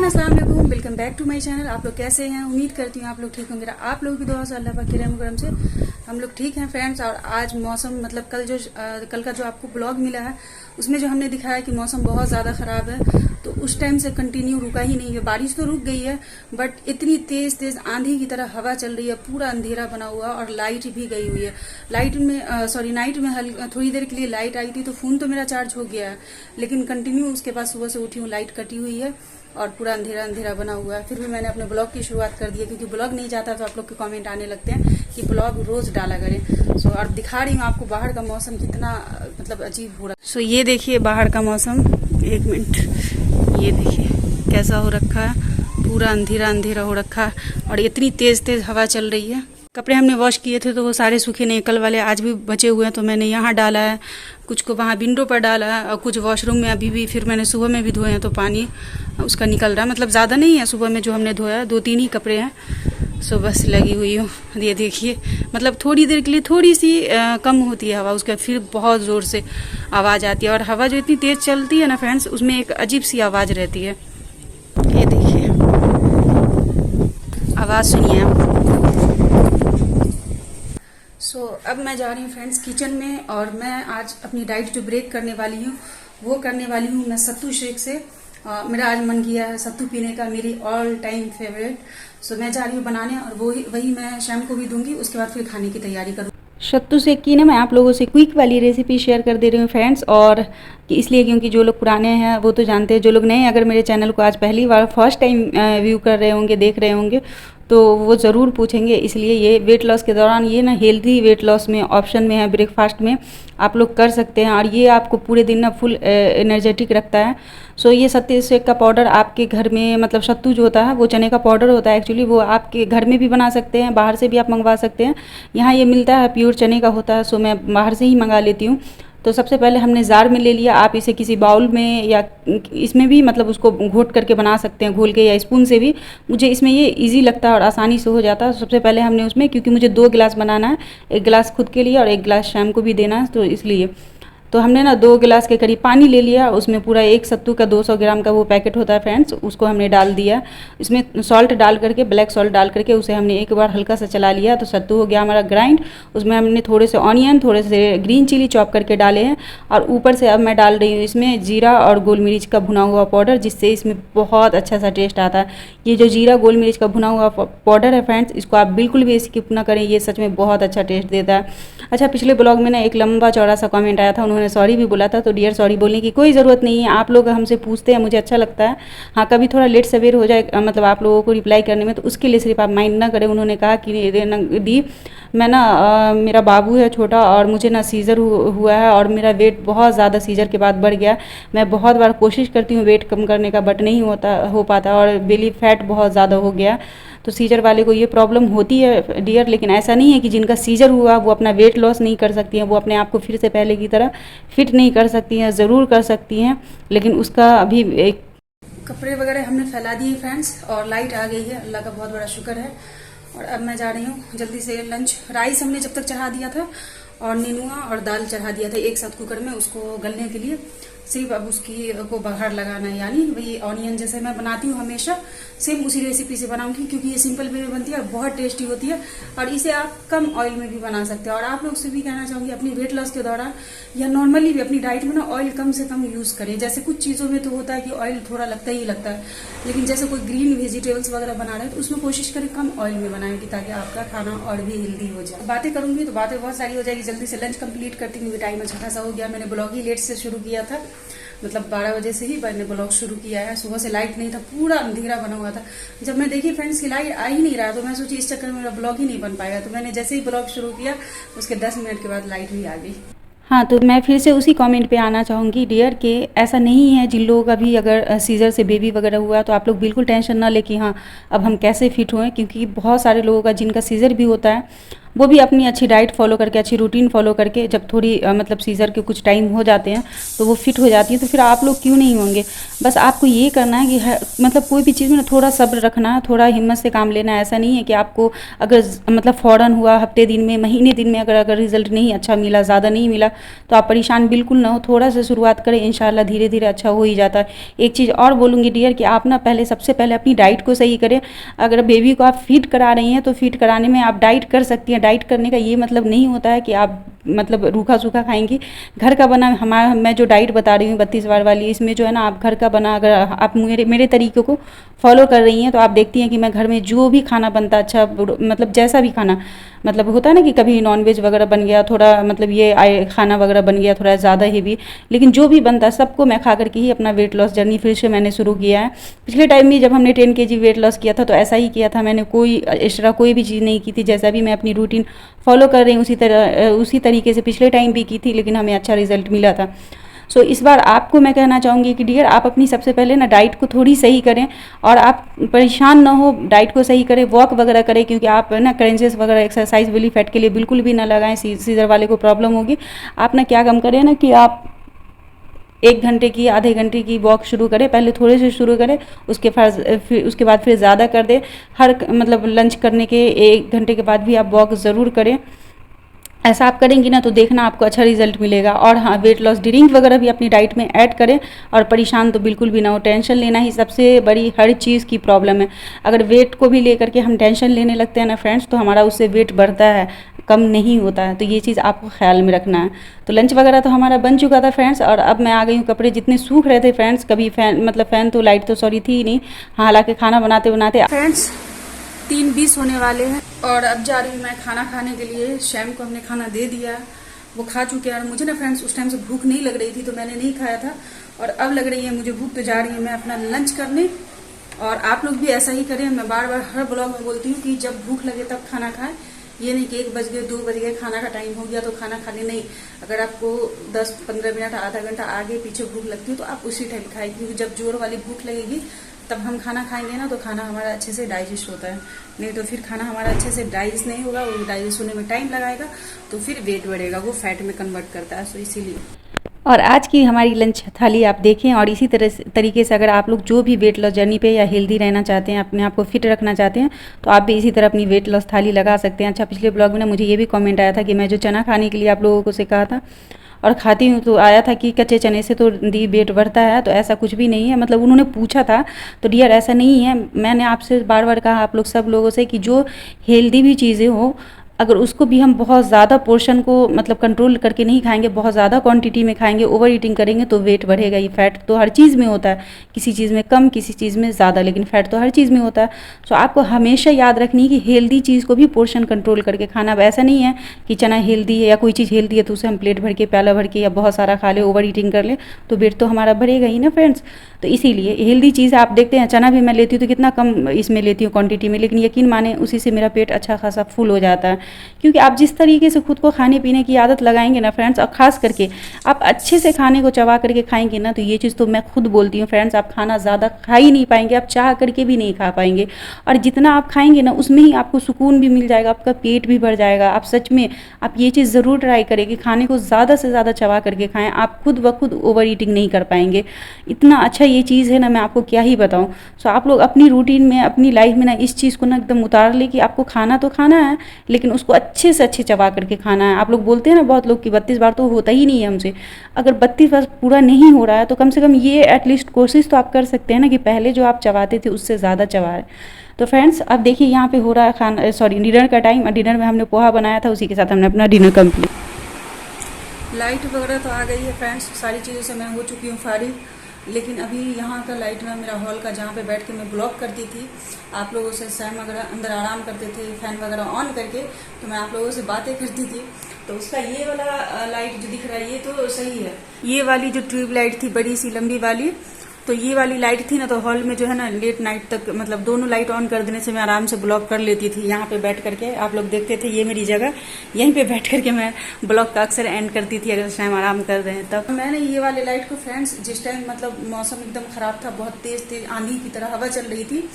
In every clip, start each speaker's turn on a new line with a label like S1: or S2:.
S1: Everyone, अस्सलाम वालेकुम। Welcome back to my channel. आप लोग कैसे हैं? उम्मीद करती हूँ आप लोग ठीक होंगे। आप लोगों की दुआ से, अल्लाह पाक के रहम करम से हम लोग ठीक हैं फ्रेंड्स। और आज मौसम मतलब कल का जो आपको ब्लॉग मिला है उसमें जो हमने दिखाया कि मौसम बहुत ज़्यादा ख़राब है, तो उस टाइम से कंटिन्यू रुका ही नहीं है। बारिश तो रुक गई है बट इतनी तेज़ आंधी की तरह हवा चल रही है, पूरा अंधेरा बना हुआ और लाइट भी गई हुई है। नाइट में थोड़ी देर के लिए लाइट आई थी तो फ़ोन तो मेरा चार्ज हो गया है, लेकिन कंटिन्यू उसके बाद सुबह से उठी हूँ लाइट कटी हुई है और पूरा अंधेरा बना हुआ है। फिर भी मैंने अपने ब्लॉग की शुरुआत कर दी है, क्योंकि ब्लॉग नहीं जाता तो आप लोग के कमेंट आने लगते हैं कि ब्लॉग रोज डाला करें। सो और दिखा रही हूँ आपको बाहर का मौसम कितना मतलब अजीब हो रहा है। सो ये देखिए बाहर का मौसम, एक मिनट, ये देखिए कैसा हो रखा है, पूरा अंधेरा हो रखा है और इतनी तेज हवा चल रही है। कपड़े हमने वॉश किए थे तो वो सारे सूखे नहीं, कल वाले आज भी बचे हुए हैं, तो मैंने यहाँ डाला है, कुछ को वहाँ विंडो पर डाला है और कुछ वॉशरूम में अभी भी। फिर मैंने सुबह में भी धोए हैं तो पानी उसका निकल रहा है, मतलब ज़्यादा नहीं है। सुबह में जो हमने धोया 2-3 ही कपड़े हैं। सो बस लगी हुई हूँ। ये देखिए मतलब थोड़ी देर के लिए थोड़ी सी कम होती है हवा, उसके फिर बहुत ज़ोर से आवाज़ आती है। और हवा जो इतनी तेज़ चलती है ना फ्रेंड्स, उसमें एक अजीब सी आवाज़ रहती है। ये देखिए आवाज़ सुनिए आप। अब मैं जा रही हूँ फ्रेंड्स किचन में, और मैं आज अपनी डाइट जो ब्रेक करने वाली हूँ वो करने वाली हूँ मैं सत्तू शेक से। मेरा आज मन किया है सत्तू पीने का, मेरी ऑल टाइम फेवरेट। सो मैं जा रही हूँ बनाने और वही मैं शाम को भी दूंगी, उसके बाद फिर खाने की तैयारी करूँ। सत्तू शेक की ना मैं आप लोगों से क्विक वाली रेसिपी शेयर कर दे रही हूँ फ्रेंड्स, और इसलिए क्योंकि जो लोग पुराने हैं वो तो जानते हैं, जो लोग नए अगर मेरे चैनल को आज पहली बार फर्स्ट टाइम व्यू कर रहे होंगे, देख रहे होंगे, तो वो ज़रूर पूछेंगे। इसलिए ये वेट लॉस के दौरान ये ना हेल्दी वेट लॉस में ऑप्शन में है, ब्रेकफास्ट में आप लोग कर सकते हैं, और ये आपको पूरे दिन ना फुल एनर्जेटिक रखता है। सो ये सत्तू शेक का पाउडर आपके घर में, मतलब सत्तू जो होता है वो चने का पाउडर होता है एक्चुअली, वो आपके घर में भी बना सकते हैं, बाहर से भी आप मंगवा सकते हैं। यहाँ ये मिलता है प्योर चने का होता है, सो मैं बाहर से ही मंगा लेती हूँ। तो सबसे पहले हमने जार में ले लिया, आप इसे किसी बाउल में या इसमें भी मतलब उसको घोट करके बना सकते हैं, घोल के या स्पून से भी। मुझे इसमें ये इजी लगता है और आसानी से हो जाता है। सबसे पहले हमने उसमें, क्योंकि मुझे 2 गिलास बनाना है, 1 गिलास खुद के लिए और 1 गिलास शाम को भी देना है, तो इसलिए तो हमने ना 2 गिलास के करीब पानी ले लिया। उसमें पूरा एक सत्तू का 200 ग्राम का वो पैकेट होता है फ्रेंड्स, उसको हमने डाल दिया। इसमें सॉल्ट डाल करके, ब्लैक सॉल्ट डाल करके उसे हमने एक बार हल्का सा चला लिया, तो सत्तू हो गया हमारा ग्राइंड। उसमें हमने थोड़े से ऑनियन, थोड़े से ग्रीन चिली चॉप करके डाले हैं, और ऊपर से अब मैं डाल रही हूँ इसमें जीरा और गोल मिर्च का भुना हुआ पाउडर, जिससे इसमें बहुत अच्छा सा टेस्ट आता है। ये जो जीरा गोल मिर्च का भुना हुआ पाउडर है फ्रेंड्स, इसको आप बिल्कुल भी स्किप ना करें, ये सच में बहुत अच्छा टेस्ट देता है। अच्छा, पिछले ब्लॉग में ना एक लंबा चौड़ा सा कमेंट आया था, उन्होंने सॉरी भी बोला था, तो डियर सॉरी बोलने की कोई ज़रूरत नहीं है। आप लोग हमसे पूछते हैं, मुझे अच्छा लगता है। हाँ, कभी थोड़ा लेट सवेर हो जाए मतलब आप लोगों को रिप्लाई करने में, तो उसके लिए सिर्फ आप माइंड ना करें। उन्होंने कहा कि दी मैं ना मेरा बाबू है छोटा, और मुझे ना सीज़र हुआ है और मेरा वेट बहुत ज़्यादा सीज़र के बाद बढ़ गया। मैं बहुत बार कोशिश करती हूँ वेट कम करने का, बट नहीं हो पाता, और बेली फैट बहुत ज़्यादा हो गया। तो सीजर वाले को ये प्रॉब्लम होती है डियर, लेकिन ऐसा नहीं है कि जिनका सीजर हुआ वो अपना वेट लॉस नहीं कर सकती हैं, वो अपने आप को फिर से पहले की तरह फिट नहीं कर सकती हैं, ज़रूर कर सकती हैं, लेकिन उसका अभी एक कपड़े वगैरह हमने फैला दिए फ्रेंड्स, और लाइट आ गई है, अल्लाह का बहुत बड़ा शुक्र है। और अब मैं जा रही हूँ जल्दी से लंच। राइस हमने जब तक चढ़ा दिया था, और नीनुआ और दाल चढ़ा दिया था एक साथ कुकर में, उसको गलने के लिए। सिर्फ अब उसकी को बघार लगाना है, यानी वही ऑनियन जैसे मैं बनाती हूँ हमेशा, सेम उसी रेसिपी से बनाऊंगी, क्योंकि ये सिंपल वे में बनती है और बहुत टेस्टी होती है, और इसे आप कम ऑयल में भी बना सकते हैं। और आप लोग से भी कहना चाहूँगी, अपनी वेट लॉस के दौरान या नॉर्मली भी अपनी डाइट में ना ऑयल कम से कम यूज़ करें। जैसे कुछ चीज़ों में तो होता है कि ऑयल थोड़ा लगता ही लगता है, लेकिन जैसे कोई ग्रीन वेजिटेबल्स वगैरह बना रहे हैं तो उसमें कोशिश करें कम ऑयल में बनाएं, ताकि आपका खाना और भी हेल्दी हो जाए। बातें करूंगी तो बातें बहुत सारी हो जाएगी। जल्दी से लंच कंप्लीट करती हूँ, टाइम अच्छा खासा हो गया। मैंने ब्लॉग ही लेट से शुरू किया था, मतलब 12 बजे से ही मैंने ब्लॉग शुरू किया है। सुबह से लाइट नहीं था, पूरा अंधेरा बना हुआ था। जब मैं देखी फ्रेंड्स की लाइट आ ही नहीं रहा, तो मैं सोची इस चक्कर में मेरा ब्लॉग ही नहीं बन पाएगा, तो मैंने जैसे ही ब्लॉग शुरू किया उसके 10 मिनट के बाद लाइट भी आ गई। हाँ, तो मैं फिर से उसी कमेंट पे आना चाहूँगी डियर, कि ऐसा नहीं है जिन लोगों का भी अगर सीजर से बेबी वगैरह हुआ है तो आप लोग बिल्कुल टेंशन ना ले कि हाँ अब हम कैसे फिट हुए, क्योंकि बहुत सारे लोगों का जिनका सीजर भी होता है वो भी अपनी अच्छी डाइट फॉलो करके, अच्छी रूटीन फॉलो करके जब थोड़ी मतलब सीज़र के कुछ टाइम हो जाते हैं तो वो फिट हो जाती है, तो फिर आप लोग क्यों नहीं होंगे। बस आपको ये करना है कि मतलब कोई भी चीज़ में ना थोड़ा सब्र रखना, थोड़ा हिम्मत से काम लेना। ऐसा नहीं है कि आपको अगर मतलब फ़ौरन हुआ, हफ्ते दिन में, महीने दिन में अगर रिजल्ट नहीं अच्छा मिला, ज़्यादा नहीं मिला, तो आप परेशान बिल्कुल ना हो। थोड़ा सा शुरुआत करें, इंशाल्लाह धीरे धीरे अच्छा हो ही जाता है। एक चीज़ और बोलूँगी डियर कि आप ना सबसे पहले अपनी डाइट को सही करें। अगर बेबी को आप फीड करा रही हैं तो फीड कराने में आप डाइट कर सकती हैं। डाइट करने का ये मतलब नहीं होता है कि आप मतलब रूखा सूखा खाएंगी। घर का बना हमारा, मैं जो डाइट बता रही हूँ 32 वार वाली, इसमें जो है ना आप घर का बना, अगर आप मेरे तरीक़ों को फॉलो कर रही हैं तो आप देखती हैं कि मैं घर में जो भी खाना बनता, अच्छा मतलब जैसा भी खाना मतलब होता है ना कि कभी नॉनवेज वगैरह बन गया, थोड़ा मतलब ये खाना वगैरह बन गया थोड़ा ज़्यादा हेवी, लेकिन जो भी बनता है सबको मैं खा करके ही अपना वेट लॉस जर्नी फिर से मैंने शुरू किया है। पिछले टाइम भी जब हमने 10 kg वेट लॉस किया था तो ऐसा ही किया था मैंने, कोई एक्स्ट्रा कोई भी चीज़ नहीं की थी। जैसा भी मैं अपनी रूटीन फॉलो कर रही हूँ उसी तरीके से पिछले टाइम भी की थी, लेकिन हमें अच्छा रिजल्ट मिला था। सो इस बार आपको मैं कहना चाहूँगी कि डियर आप अपनी सबसे पहले ना डाइट को थोड़ी सही करें, और आप परेशान ना हो, डाइट को सही करें, वॉक वगैरह करें, क्योंकि आप ना क्रंचेस वगैरह एक्सरसाइज बेली फैट के लिए बिल्कुल भी ना लगाएं, सीजर वाले को प्रॉब्लम होगी। आप ना क्या काम करें ना कि आप 1 घंटे की, आधे घंटे की वॉक शुरू करें, पहले थोड़े से शुरू करें, उसके बाद फिर ज़्यादा कर दें। हर मतलब लंच करने के 1 घंटे के बाद भी आप वॉक ज़रूर करें। ऐसा आप करेंगी ना तो देखना आपको अच्छा रिजल्ट मिलेगा। और हाँ, वेट लॉस ड्रिंक वगैरह भी अपनी डाइट में ऐड करें, और परेशान तो बिल्कुल भी ना हो। टेंशन लेना ही सबसे बड़ी हर चीज़ की प्रॉब्लम है। अगर वेट को भी लेकर के हम टेंशन लेने लगते हैं ना फ्रेंड्स, तो हमारा उससे वेट बढ़ता है, कम नहीं होता है। तो ये चीज़ आपको ख्याल में रखना है। तो लंच वगैरह तो हमारा बन चुका था फ्रेंड्स, और अब मैं आ गई हूँ। कपड़े जितने सूख रहे थे फ्रेंड्स, कभी फ़ैन तो लाइट तो सॉरी थी ही नहीं, हालांकि खाना बनाते बनाते फ्रेंड्स 3:20 होने वाले हैं, और अब जा रही हूँ मैं खाना खाने के लिए। शैम को हमने खाना दे दिया, वो खा चुके हैं। और मुझे ना फ्रेंड्स उस टाइम से भूख नहीं लग रही थी, तो मैंने नहीं खाया था, और अब लग रही है मुझे भूख। तो जा रही हूँ मैं अपना लंच करने, और आप लोग भी ऐसा ही करें। मैं बार बार हर ब्लॉग में बोलती हूँ कि जब भूख लगे तब खाना खाएं। ये नहीं कि 1 बज गए, 2 बज गए, खाना का टाइम हो गया तो खाना खाने नहीं। अगर आपको 10-15 मिनट, आधा घंटा आगे पीछे भूख लगती है तो आप उसी टाइम खाएं, क्योंकि जब जोर वाली भूख लगेगी तब हम खाना खाएंगे ना, तो खाना हमारा अच्छे से डाइजेस्ट होता है। नहीं तो फिर खाना हमारा अच्छे से डाइजेस्ट नहीं होगा, वो डाइजेस्ट होने में टाइम लगाएगा, तो फिर वेट बढ़ेगा, वो फैट में कन्वर्ट करता है। सो इसीलिए। और आज की हमारी लंच थाली आप देखें, और इसी तरीके से अगर आप लोग जो भी वेट लॉस जर्नी पे या हेल्दी रहना चाहते हैं, अपने आप को फिट रखना चाहते हैं, तो आप भी इसी तरह अपनी वेट लॉस थाली लगा सकते हैं। अच्छा, पिछले ब्लॉग में ना मुझे ये भी कमेंट आया था कि मैं जो चना खाने के लिए आप लोगों को से कहा था और खाती हूँ, तो आया था कि कच्चे चने से तो दी वेट बढ़ता है। तो ऐसा कुछ भी नहीं है, मतलब उन्होंने पूछा था, तो डियर ऐसा नहीं है। मैंने आपसे बार बार कहा, आप लोग सब लोगों से, कि जो हेल्दी भी चीज़ें हो, अगर उसको भी हम बहुत ज़्यादा पोर्शन को मतलब कंट्रोल करके नहीं खाएंगे, बहुत ज़्यादा क्वांटिटी में खाएंगे, ओवर ईटिंग करेंगे, तो वेट बढ़ेगा ही। फैट तो हर चीज़ में होता है, किसी चीज़ में कम, किसी चीज़ में ज़्यादा, लेकिन फैट तो हर चीज़ में होता है। सो आपको हमेशा याद रखनी है कि हेल्दी चीज़ को भी पोर्शन कंट्रोल करके खाना। ऐसा नहीं है कि चना हेल्दी है या कोई चीज़ हेल्दी है तो उसे हम प्लेट भर के, प्याला भर के या बहुत सारा खा ले, ओवर ईटिंग कर ले, तो वेट तो हमारा बढ़ेगा ही ना फ्रेंड्स। तो इसीलिए हेल्दी चीज़ आप देखते हैं, चना भी मैं लेती हूँ तो कितना कम इसमें लेती हूँ क्वांटिटी में, लेकिन यकीन माने उसी से मेरा पेट अच्छा खासा फुल हो जाता है। क्योंकि आप जिस तरीके से खुद को खाने पीने की आदत लगाएंगे ना फ्रेंड्स, और ख़ास करके आप अच्छे से खाने को चबा करके खाएंगे ना, तो ये चीज़ तो मैं खुद बोलती हूँ फ्रेंड्स, आप खाना ज़्यादा खा ही नहीं पाएंगे, आप चाह करके भी नहीं खा पाएंगे। और जितना आप खाएंगे ना उसमें ही आपको सुकून भी मिल जाएगा, आपका पेट भी भर जाएगा। आप सच में आप ये चीज़ ज़रूर ट्राई करें कि खाने को ज़्यादा से ज़्यादा चबा करके खाएँ, आप खुद ब खुद ओवर ईटिंग नहीं कर पाएंगे। इतना अच्छा ये चीज़ है ना, मैं आपको क्या ही बताऊँ। सो आप लोग अपनी रूटीन में, अपनी लाइफ में ना इस चीज़ को ना एकदम उतार ले कि आपको खाना तो खाना है, लेकिन उसको अच्छे से अच्छे चबा करके खाना है। आप लोग बोलते हैं ना बहुत लोग कि 32 बार तो होता ही नहीं है हमसे। अगर 32 बार पूरा नहीं हो रहा है तो कम से कम ये एटलीस्ट कोशिश तो आप कर सकते हैं ना कि पहले जो आप चबाते थे उससे ज़्यादा चबाएं। तो फ्रेंड्स अब देखिए यहाँ पे हो रहा है डिनर का टाइम। डिनर में हमने पोहा बनाया था, उसी के साथ हमने अपना डिनर कंप्लीट। लाइट वगैरह तो आ गई है फ्रेंड्स, सारी चीज़ों से मैं हो चुकी हूँ फारिग। लेकिन अभी यहाँ का लाइट ना, मेरा हॉल का जहाँ पे बैठ के मैं ब्लॉग करती थी, आप लोगों से सैम वगैरह अंदर आराम करते थे फैन वगैरह ऑन करके, तो मैं आप लोगों से बातें करती थी। तो उसका ये वाला लाइट जो दिख रहा है ये तो सही है। ये वाली जो ट्यूब लाइट थी बड़ी सी लंबी वाली, तो तो ये वाली लाइट थी ना, तो हॉल में जो है ना लेट नाइट तक मतलब दोनों लाइट ऑन कर देने से मैं आराम से ब्लॉग कर लेती थी। यहाँ पे बैठ करके आप लोग देखते थे, ये मेरी जगह, यहीं पे बैठ करके मैं ब्लॉग का अक्सर एंड करती थी अगर उस टाइम आराम कर रहे हैं तब। मैंने ये वाले लाइट को फ्रेंड्स, जिस टाइम मतलब मौसम एकदम खराब था, बहुत तेज तेज आंधी की तरह हवा चल रही थी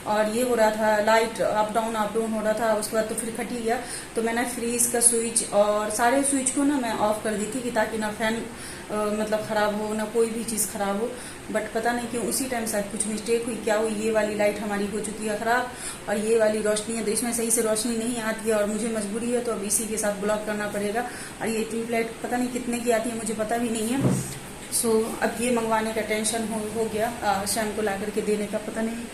S1: और ये हो रहा था, लाइट अप डाउन हो रहा था, उसके बाद तो फिर फट ही गया। तो मैंने फ्रीज का स्विच और सारे स्विच को ना मैं ऑफ कर दी थी कि ताकि ना फैन मतलब खराब हो, ना कोई भी चीज़ खराब हो। बट पता नहीं क्यों उसी टाइम शायद कुछ मिस्टेक हुई, क्या हुई, ये वाली लाइट हमारी हो चुकी है खराब और ये वाली रोशनी है तो इसमें सही से रोशनी नहीं आती है और मुझे मजबूरी है तो अब इसी के साथ ब्लॉक करना पड़ेगा। और ये ट्यूब लाइट पता नहीं कितने की आती है, मुझे पता भी नहीं है। सो अब ये मंगवाने का टेंशन हो गया, शैम को ला करके देने का, पता नहीं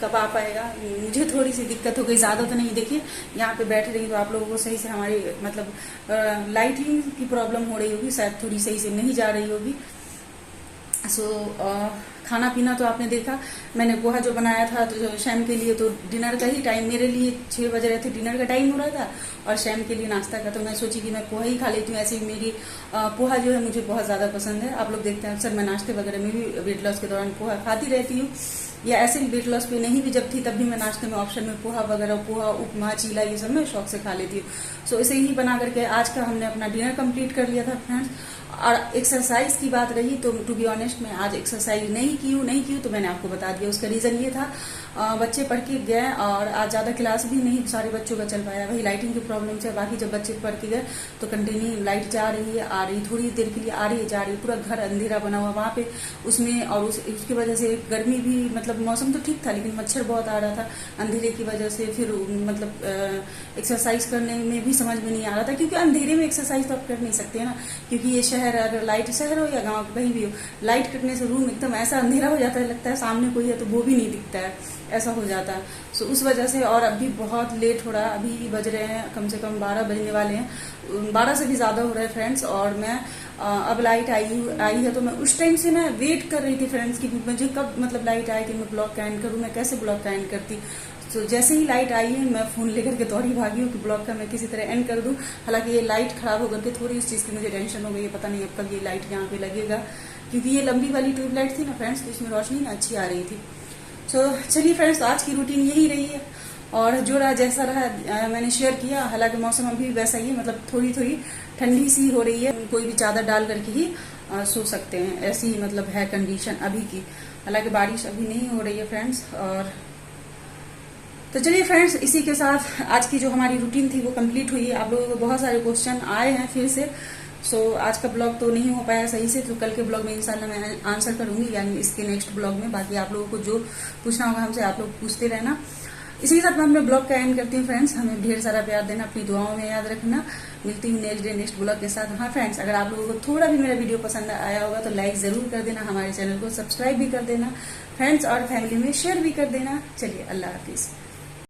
S1: कब आ पाएगा। मुझे थोड़ी सी दिक्कत हो गई, ज़्यादा तो नहीं। देखिए यहाँ पे बैठ रही तो आप लोगों को सही से हमारी मतलब लाइटिंग की प्रॉब्लम हो रही होगी, शायद थोड़ी सही से नहीं जा रही होगी। सो खाना पीना तो आपने देखा, मैंने पोहा जो बनाया था तो शैम के लिए तो डिनर का ही टाइम, मेरे लिए 6 बज रहे थे, डिनर का टाइम हो रहा था और शैम के लिए नाश्ता का। तो मैं सोची कि मैं पोहा ही खा लेती हूँ। ऐसे ही मेरी पोहा जो है मुझे बहुत ज़्यादा पसंद है। आप लोग देखते हैं अक्सर मैं नाश्ते वगैरह में भी वेट लॉस के दौरान पोहा खाती रहती हूँ, या ऐसे भी वेट लॉस पे नहीं भी जब थी तब भी मैं नाश्ते में ऑप्शन में पोहा वगैरह, पोहा, उपमा, चीला, ये सब मैं शौक से खा लेती हूँ। सो इसे ही बना करके आज का हमने अपना डिनर कंप्लीट कर लिया था फ्रेंड्स। और एक्सरसाइज की बात रही तो टू बी ऑनेस्ट मैं आज एक्सरसाइज नहीं की तो मैंने आपको बता दिया। उसका रीजन ये था, बच्चे पढ़ के गए और आज ज़्यादा क्लास भी नहीं सारे बच्चों का चल पाया, वही लाइटिंग की प्रॉब्लम से। बाकी जब बच्चे पढ़ के गए तो कंटिन्यू लाइट जा रही है, आ रही, थोड़ी देर के लिए आ रही है, जा रही है, पूरा घर अंधेरा बना हुआ वहाँ पे उसमें। और उसकी वजह से गर्मी भी, मतलब मौसम तो ठीक था लेकिन मच्छर बहुत आ रहा था अंधेरे की वजह से। फिर मतलब एक्सरसाइज करने में भी समझ में नहीं आ रहा था, क्योंकि अंधेरे में एक्सरसाइज तो आप कर नहीं सकते ना, क्योंकि ये शहर, अगर लाइट, शहर हो या गाँव कहीं भी हो, लाइट कटने से रूम एकदम ऐसा अंधेरा हो जाता है, लगता है सामने कोई है तो वो भी नहीं दिखता है, ऐसा हो जाता है। सो उस वजह से, और अभी बहुत लेट हो रहा है, अभी बज रहे हैं कम से कम 12 बजने वाले हैं, 12 से भी ज़्यादा हो रहा है फ्रेंड्स। और मैं अब लाइट आई है तो मैं उस टाइम से मैं वेट कर रही थी फ्रेंड्स कि मुझे कब मतलब लाइट आए कि मैं ब्लॉग का एंड करूँ, मैं कैसे ब्लॉग का एंड करती। तो जैसे ही लाइट आई है मैं फ़ोन लेकर के दौड़ी भागी हूँ कि ब्लॉग का मैं किसी तरह एंड कर दूँ। हालांकि ये लाइट खराब होकर के थोड़ी इस चीज़ की मुझे टेंशन हो गई है, पता नहीं अब कब ये लाइट यहाँ पे लगेगा, क्योंकि ये लंबी वाली ट्यूब लाइट थी ना फ्रेंड्स, तो इसमें रोशनी ना अच्छी आ रही थी। सो चलिए फ्रेंड्स, तो आज की रूटीन यही रही है और जो रहा जैसा रहा मैंने शेयर किया। हालांकि मौसम अभी वैसा ही है, मतलब थोड़ी थोड़ी ठंडी सी हो रही है, कोई भी चादर डाल करके ही सो सकते हैं, ऐसी ही मतलब है कंडीशन अभी की। हालांकि बारिश अभी नहीं हो रही है फ्रेंड्स। और तो चलिए फ्रेंड्स, इसी के साथ आज की जो हमारी रूटीन थी वो कंप्लीट हुई है। आप लोगों को बहुत सारे क्वेश्चन आए हैं फिर से। सो आज का ब्लॉग तो नहीं हो पाया सही से, तो कल के ब्लॉग में इंशाल्लाह मैं आंसर करूंगी, यानी इसके नेक्स्ट ब्लॉग में। बाकी आप लोगों को जो पूछना होगा हमसे आप लोग पूछते रहना। इसी के साथ मैं अपने ब्लॉग का एंड करती हूँ फ्रेंड्स। हमें ढेर सारा प्यार देना, अपनी दुआओं में याद रखना। मिलती हूँ नेक्स्ट डे नेक्स्ट ब्लॉग के साथ। हाँ फ्रेंड्स, अगर आप लोगों को थोड़ा भी मेरा वीडियो पसंद आया होगा तो लाइक जरूर कर देना, हमारे चैनल को सब्सक्राइब भी कर देना, फ्रेंड्स और फैमिली में शेयर भी कर देना। चलिए, अल्लाह हाफिज।